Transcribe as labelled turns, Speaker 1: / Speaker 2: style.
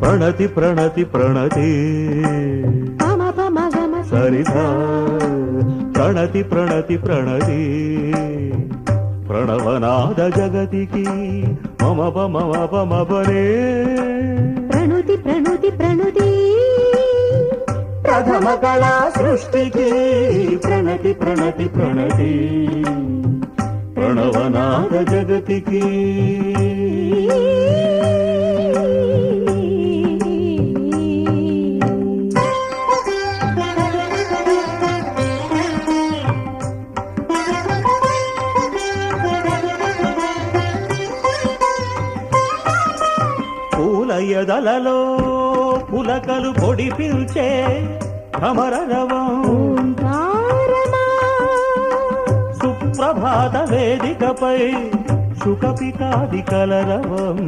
Speaker 1: ప్రణతి ప్రణతి ప్రణతి సరిధా ప్రణతి ప్రణతి ప్రణతి ప్రణవనాద జగతికి మమ మమ పమపరే
Speaker 2: ప్రణుతి ప్రణుతి ప్రణుతి
Speaker 1: ప్రథమ కళా సృష్టికి ప్రణతి ప్రణతి ప్రణతి ప్రణవనాద జగతికి పూలయదలలో పులకలు పొడి పిల్చే భ్రమరరవం సుప్రభాత వేదికపై సుఖపికాది కలరవం